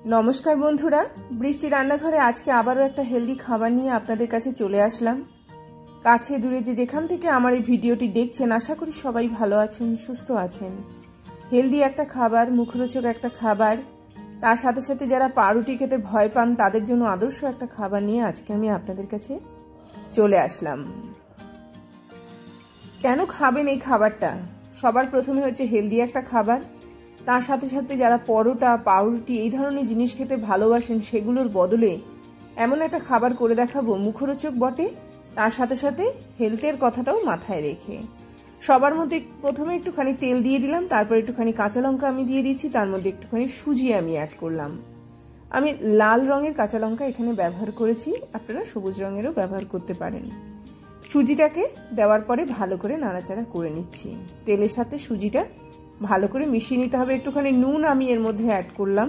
नमस्कार बंधुरा बृष्टि रान्नाघरे आज के आबारो एक हेल्दी खाबार निये आपनादेर काछे चले आसलाम। काछे दूरे जे जेखान थेके आमार एई भिडियोटी देखछेन आशा करी सबाई भालो आछेन सुस्थ आछेन। हेल्दी एक खाबार मुखरोचक एक खाबार तार साथे साथे जारा पाउरुटी खेते भय पान तादेर जोन्नो आदर्श एक खाबार निये आजके आमि आपनादेर काछे चले आसलाम। केन खाबेन एई खाबारटा? सबार प्रथमे हच्छे हेल्दी एक खाबार, तार साथे साथे जारा परोटा पाउरुटी एई धरनेर जिनिस खेते भालोबासेन सेगुलोर बदले एमन एक खाबार करे देखाबो मुखरोचक बटे, तार साथे साथे हेल्थेर कथाटाओ माथाय रेखे। सबार मध्य प्रथमे एकटुखानी तेल दिए दिलाम, तारपर एकटुखानी काँचा लंका आमि दिए दिচ্ছি, तार मध्य एकटुखानी सुजी आमि ऐड करलाम। आमि लाल रंगेर काँचा लंका एखाने व्यवहार करेছি, आपनारा सबुज रंगेरও व्यवहार करते पारेन। सुजिटाके देওয়ার পরে ভালো করে নাড়াচাড়া করে নিচ্ছি। তেলের সাথে সুজিটা ভালো করে মিশিয়ে নিতে হবে। একটুখানি নুন আমি এর মধ্যে অ্যাড করলাম,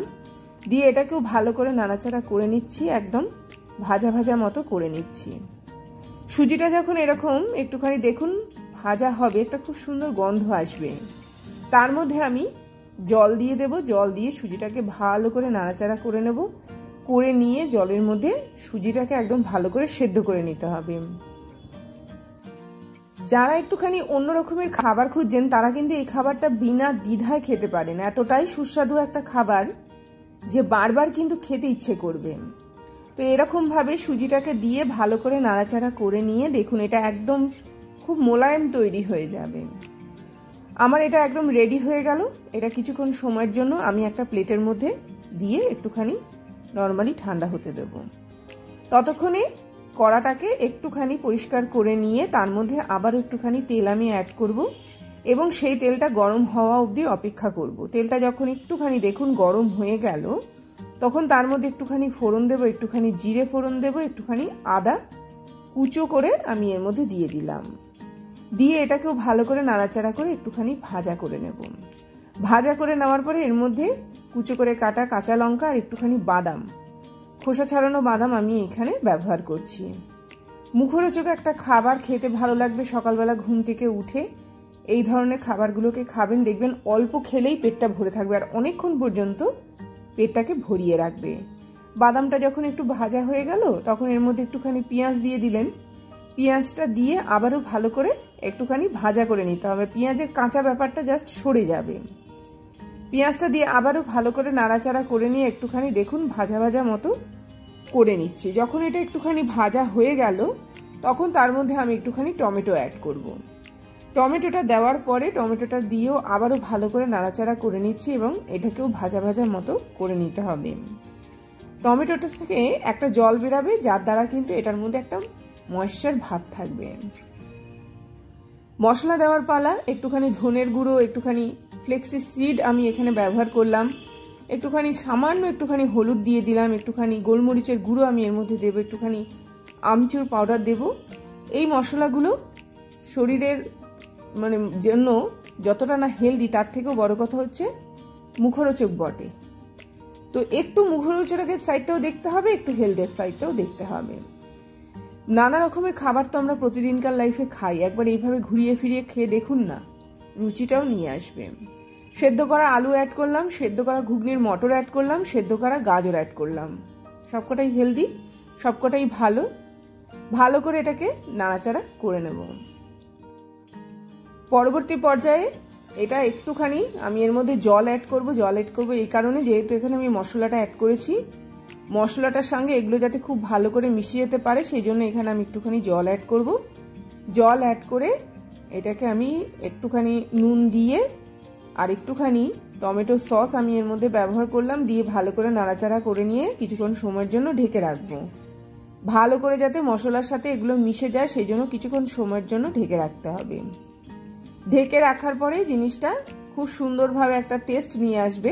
দিয়ে এটাকেও ভালো করে নাড়াচাড়া করে নিচ্ছি, একদম ভাজা ভাজা মতো করে নিচ্ছি। সুজিটা যখন এরকম একটুখানি দেখুন ভাজা হবে, একটা খুব সুন্দর গন্ধ আসবে, তার মধ্যে আমি জল দিয়ে দেব। জল দিয়ে সুজিটাকে ভালো করে নাড়াচাড়া করে নেব, করে নিয়ে জলের মধ্যে সুজিটাকে একদম ভালো করে সেদ্ধ করে নিতে হবে। যারা একটুখানি অন্য রকমের খাবার খুঁজছেন তারা কিন্তু এই খাবারটা বিনা দ্বিধায় খেতে পারেন। এতটাই সুস্বাদু একটা খাবার যে বারবার কিন্তু খেতে ইচ্ছে করবে। তো এরকম ভাবে সুজিটাকে দিয়ে ভালো করে নাড়াচাড়া করে নিয়ে দেখুন এটা একদম খুব মোলায়েম তৈরি হয়ে যাবে। আমার এটা একদম রেডি হয়ে গেল। এটা কিছুক্ষণ সময়ের জন্য আমি একটা প্লেটের মধ্যে দিয়ে একটুখানি নরমালি ঠান্ডা হতে দেব। ততক্ষণে কড়াটাকে একটুখানি পরিষ্কার করে নিয়ে তার মধ্যে আবার একটুখানি তেল আমি অ্যাড করব এবং সেই তেলটা গরম হওয়া অবধি অপেক্ষা করব। তেলটা যখন একটুখানি দেখুন গরম হয়ে গেল তখন তার মধ্যে একটুখানি ফোড়ন দেব, একটুখানি জিরে ফোড়ন দেব, একটুখানি আদা কুচো করে আমি এর মধ্যে দিয়ে দিলাম। দিয়ে এটাকেও ভালো করে নাড়াচাড়া করে একটুখানি ভাজা করে নেব। ভাজা করে নেওয়ার পরে এর মধ্যে কুচো করে কাটা কাঁচা লঙ্কা আর একটুখানি বাদাম, খোসা ছাড়ানো বাদাম আমি এখানে ব্যবহার করছি। মুখরোচক একটা খাবার, খেতে ভালো লাগবে। সকালবেলা ঘুম থেকে উঠে এই ধরনের খাবারগুলোকে খাবেন, দেখবেন অল্প খেলেই পেটটা ভরে থাকবে আর অনেকক্ষণ পর্যন্ত পেটটাকে ভরিয়ে রাখবে। বাদামটা যখন একটু ভাজা হয়ে গেল তখন এর মধ্যে একটুখানি পেঁয়াজ দিয়ে দিলেন। পেঁয়াজটা দিয়ে আবারও ভালো করে একটুখানি ভাজা করে নিতে হবে, পেঁয়াজের কাঁচা ব্যাপারটা জাস্ট সরে যাবে। পেঁয়াজটা দিয়ে আবারও ভালো করে নাড়াচাড়া করে নিয়ে একটুখানি দেখুন ভাজা ভাজা মতো করে নিচ্ছি। যখন এটা একটুখানি ভাজা হয়ে গেল তখন তার মধ্যে আমি একটুখানি টমেটো অ্যাড করব। টমেটোটা দেওয়ার পরে টমেটোটা দিয়েও আবারও ভালো করে নাড়াচাড়া করে নিচ্ছি এবং এটাকেও ভাজা ভাজা মতো করে নিতে হবে। টমেটোটা থেকে একটা জল বেরাবে যার দ্বারা কিন্তু এটার মধ্যে একটা ময়েশ্চার ভাব থাকবে। মশলা দেওয়ার পালা। একটুখানি ধনের গুঁড়ো, একটুখানি ফ্লেক্সি সিড আমি এখানে ব্যবহার করলাম, একটুখানি সামান্য একটুখানি হলুদ দিয়ে দিলাম, একটুখানি গোলমরিচের গুঁড়ো আমি এর মধ্যে দেবো, একটুখানি আমচুর পাউডার দেব। এই মশলাগুলো শরীরের জন্য যতটা না হেলদি তার থেকেও বড় কথা হচ্ছে মুখরোচক বটে। তো একটু মুখরোচকের সাইডটাও দেখতে হবে, একটু হেলথের সাইডটাও দেখতে হবে। নানা রকমের খাবার তো আমরা প্রতিদিনকার লাইফে খাই, একবার এইভাবে ঘুরিয়ে ফিরিয়ে খেয়ে দেখুন না, রুচিটাও নিয়ে আসবে। সেদ্ধ করা আলু অ্যাড করলাম, সেদ্ধ করা ঘুগনির মটর অ্যাড করলাম, সেদ্ধ করা গাজর অ্যাড করলাম। সবকটাই হেলদি, সবকটাই ভালো। ভালো করে এটাকে নাড়াচাড়া করে নেব। পরবর্তী পর্যায়ে এটা একটুখানি আমি এর মধ্যে জল অ্যাড করব। জল অ্যাড করব এই কারণে যেহেতু এখানে আমি মশলাটা অ্যাড করেছি, মশলাটার সঙ্গে এগুলো যাতে খুব ভালো করে মিশিয়ে যেতে পারে সেই জন্য এখানে আমি একটুখানি জল অ্যাড করব। জল অ্যাড করে এটাকে আমি একটুখানি নুন দিয়ে আর একটুখানি টমেটো সস আমি এর মধ্যে ব্যবহার করলাম, দিয়ে ভালো করে নাড়াচাড়া করে নিয়ে কিছুক্ষণ সময়ের জন্য ঢেকে রাখবো। ভালো করে যাতে মশলার সাথে এগুলো মিশে যায় সেই জন্য কিছুক্ষণ সময়ের জন্য ঢেকে রাখতে হবে। ঢেকে রাখার পরে জিনিসটা খুব সুন্দরভাবে একটা টেস্ট নিয়ে আসবে।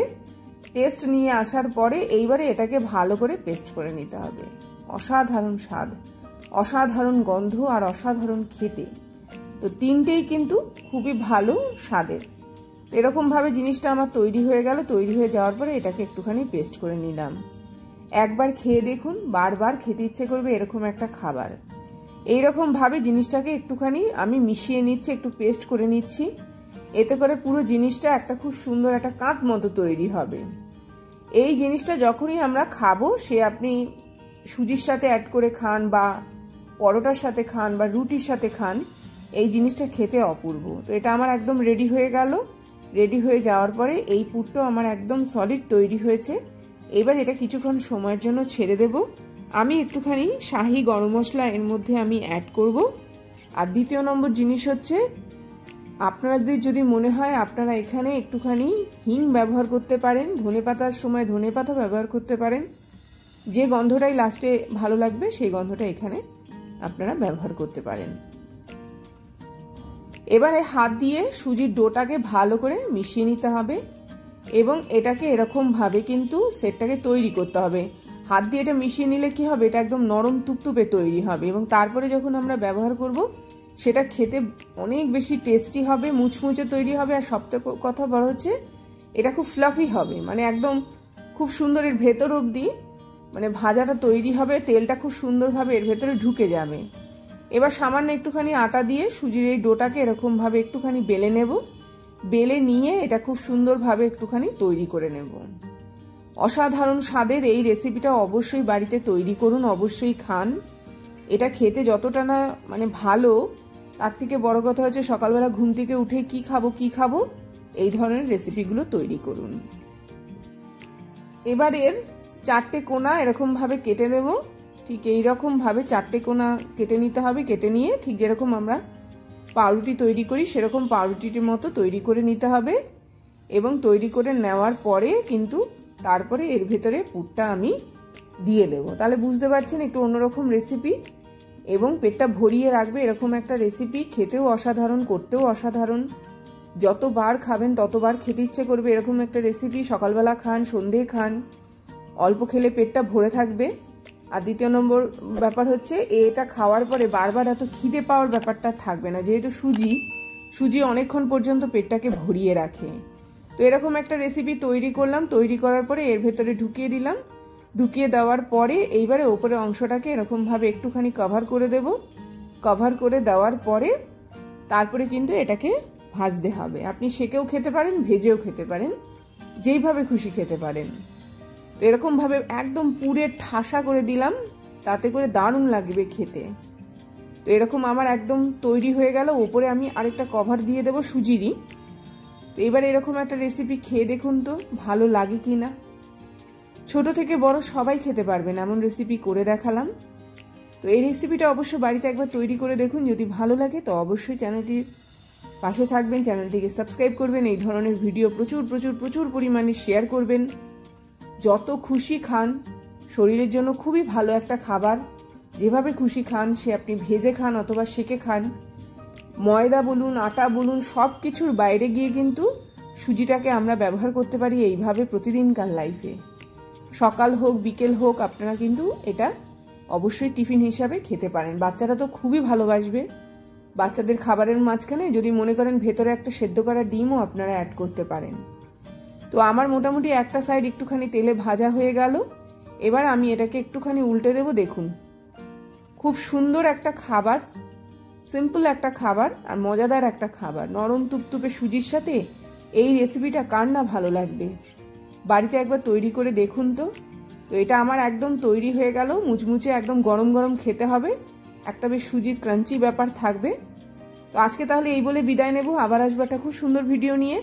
টেস্ট নিয়ে আসার পরে এইবারে এটাকে ভালো করে পেস্ট করে নিতে হবে। অসাধারণ স্বাদ, অসাধারণ গন্ধ আর অসাধারণ খেতে, তো তিনটেই কিন্তু খুবই ভালো স্বাদের। এরকম ভাবে জিনিসটা আমার তৈরি হয়ে গেল। তৈরি হয়ে যাওয়ার পরে এটাকে একটুখানি পেস্ট করে নিলাম। একবার খেয়ে দেখুন, বারবার খেতে ইচ্ছে করবে এরকম একটা খাবার। এইরকম ভাবে জিনিসটাকে একটুখানি আমি মিশিয়ে নিচ্ছি, একটু পেস্ট করে নিচ্ছি। এতে করে পুরো জিনিসটা একটা খুব সুন্দর একটা কাঁট মতো তৈরি হবে। এই জিনিসটা যখনই আমরা খাবো, সে আপনি সুজির সাথে অ্যাড করে খান বা পরোটার সাথে খান বা রুটির সাথে খান, এই জিনিসটা খেতে অপূর্ব। তো এটা আমার একদম রেডি হয়ে গেল। রেডি হয়ে যাওয়ার পরে এই পুরটাও আমার একদম সলিড তৈরি হয়েছে। এবার এটা কিছুক্ষণ সময়ের জন্য ছেড়ে দেব। আমি একটুখানি শাহি গরম মশলা এর মধ্যে আমি অ্যাড করব। আর দ্বিতীয় নম্বর জিনিস হচ্ছে, আপনাদের যদি মনে হয় আপনারা এখানে একটুখানি হিং ব্যবহার করতে পারেন, ধনেপাতার সময় ধনেপাতা ব্যবহার করতে পারেন। যে গন্ধটাই লাস্টে ভালো লাগবে সেই গন্ধটা এখানে আপনারা ব্যবহার করতে পারেন। এবারে হাত দিয়ে সুজির ডোটাকে ভালো করে মিশিয়ে নিতে হবে এবং এটাকে এরকমভাবে কিন্তু সেটটাকে তৈরি করতে হবে। হাত দিয়ে এটা মিশিয়ে নিলে কি হবে, এটা একদম নরম তুপতুপে তৈরি হবে এবং তারপরে যখন আমরা ব্যবহার করব সেটা খেতে অনেক বেশি টেস্টি হবে, মুচমুচে তৈরি হবে। আর সবথেকে কথা বড় হচ্ছে এটা খুব ফ্লাফি হবে, মানে একদম খুব সুন্দর এর ভেতর অবধি মানে ভাজাটা তৈরি হবে, তেলটা খুব সুন্দরভাবে এর ভেতরে ঢুকে যাবে। এবার সামান্য একটুখানি আটা দিয়ে সুজির এই ডোটাকে এরকমভাবে একটুখানি বেলে নেব। বেলে নিয়ে এটা খুব সুন্দরভাবে একটুখানি তৈরি করে নেব। অসাধারণ স্বাদের এই রেসিপিটা অবশ্যই বাড়িতে তৈরি করুন, অবশ্যই খান। এটা খেতে যতটা না মানে ভালো, তার থেকে বড় কথা হচ্ছে সকালবেলা ঘুম থেকে উঠে কি খাবো এই ধরনের রেসিপিগুলো তৈরি করুন। এবার এর 4টে কোনা এরকমভাবে কেটে নেব। ঠিক এইরকমভাবে 4টে কোনা কেটে নিতে হবে। কেটে নিয়ে ঠিক যেরকম আমরা পাউরুটি তৈরি করি সেরকম পাউরুটির মতো তৈরি করে নিতে হবে এবং তৈরি করে নেওয়ার পরে কিন্তু তারপরে এর ভেতরে পুরটা আমি দিয়ে দেব। তাহলে বুঝতে পারছেন একটু অন্যরকম রেসিপি এবং পেটটা ভরিয়ে রাখবে এরকম একটা রেসিপি। খেতেও অসাধারণ, করতেও অসাধারণ। যতবার খাবেন ততবার খেতে ইচ্ছে করবে এরকম একটা রেসিপি। সকালবেলা খান, সন্ধে খান, অল্প খেলে পেটটা ভরে থাকবে। আর দ্বিতীয় নম্বর ব্যাপার হচ্ছে এটা খাওয়ার পরে বারবার এত খিদে পাওয়ার ব্যাপারটা থাকবে না, যেহেতু সুজি অনেকক্ষণ পর্যন্ত পেটটাকে ভরিয়ে রাখে। তো এরকম একটা রেসিপি তৈরি করলাম। তৈরি করার পরে এর ভেতরে ঢুকিয়ে দিলাম। ঢুকিয়ে দেওয়ার পরে এইবারে ওপরে অংশটাকে এরকমভাবে একটুখানি কভার করে দেব। কভার করে দেওয়ার পরে তারপরে কিন্তু এটাকে ভাজতে হবে। আপনি সেকেও খেতে পারেন, ভেজেও খেতে পারেন, যেইভাবে খুশি খেতে পারেন। তো এরকমভাবে একদম পুরে ঠাসা করে দিলাম, তাতে করে দারুণ লাগবে খেতে। তো এরকম আমার একদম তৈরি হয়ে গেল। ওপরে আমি আরেকটা কভার দিয়ে দেবো সুজিরই। তো এবার এরকম একটা রেসিপি খেয়ে দেখুন তো ভালো লাগে কি না। ছোট থেকে বড় সবাই খেতে পারবেন এমন রেসিপি করে দেখালাম। তো এই রেসিপিটা অবশ্য বাড়িতে একবার তৈরি করে দেখুন। যদি ভালো লাগে তো অবশ্যই চ্যানেলটির পাশে থাকবেন, চ্যানেলটিকে সাবস্ক্রাইব করবেন। এই ধরনের ভিডিও প্রচুর প্রচুর প্রচুর পরিমাণে শেয়ার করবেন। যত খুশি খান, শরীরের জন্য খুবই ভালো একটা খাবার। যেভাবে খুশি খান, সে আপনি ভেজে খান অথবা সেকে খান, ময়দা বলুন, আটা বলুন, সব কিছুর বাইরে গিয়ে কিন্তু সুজিটাকে আমরা ব্যবহার করতে পারি এইভাবে প্রতিদিনকার লাইফে। সকাল হোক বিকেল হোক আপনারা কিন্তু এটা অবশ্যই টিফিন হিসাবে খেতে পারেন। বাচ্চারা তো খুবই ভালোবাসবে। বাচ্চাদের খাবারের মাঝখানে যদি মনে করেন ভেতরে একটা সেদ্ধ করা ডিমও আপনারা অ্যাড করতে পারেন। তো আমার মোটামুটি একটা সাইড একটুখানি তেলে ভাজা হয়ে গেল। এবার আমি এটাকে একটুখানি উল্টে দেব। দেখুন খুব সুন্দর একটা খাবার, সিম্পল একটা খাবার আর মজাদার একটা খাবার। নরম তুপতুপে সুজির সাথে এই রেসিপিটা কার না ভালো লাগবে। বাড়িতে একবার তৈরি করে দেখুন তো। তো এটা আমার একদম তৈরি হয়ে গেল। মুচমুচে একদম গরম গরম খেতে হবে, একটা বেশ সুজির ক্রাঞ্চি ব্যাপার থাকবে। তো আজকে তাহলে এই বলে বিদায় নেব। আবার আসবো একটা খুব সুন্দর ভিডিও নিয়ে।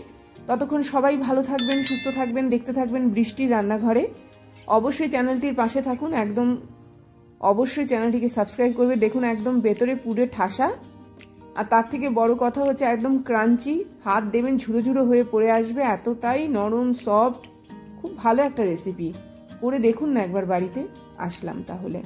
ততক্ষণ সবাই ভালো থাকবেন, সুস্থ থাকবেন, দেখতে থাকবেন বৃষ্টির রান্নাঘরে। অবশ্যই চ্যানেলটির পাশে থাকুন, একদম অবশ্যই চ্যানেলটিকে সাবস্ক্রাইব করবে। দেখুন একদম ভেতরে পুরে ঠাসা, আর তার থেকে বড় কথা হচ্ছে একদম ক্রাঞ্চি। হাত দেবেন ঝুড়ো ঝুড়ো হয়ে পড়ে আসবে, এতটাই নরম সফট। খুব ভালো একটা রেসিপি, করে দেখুন না একবার বাড়িতে। আসলাম তাহলে।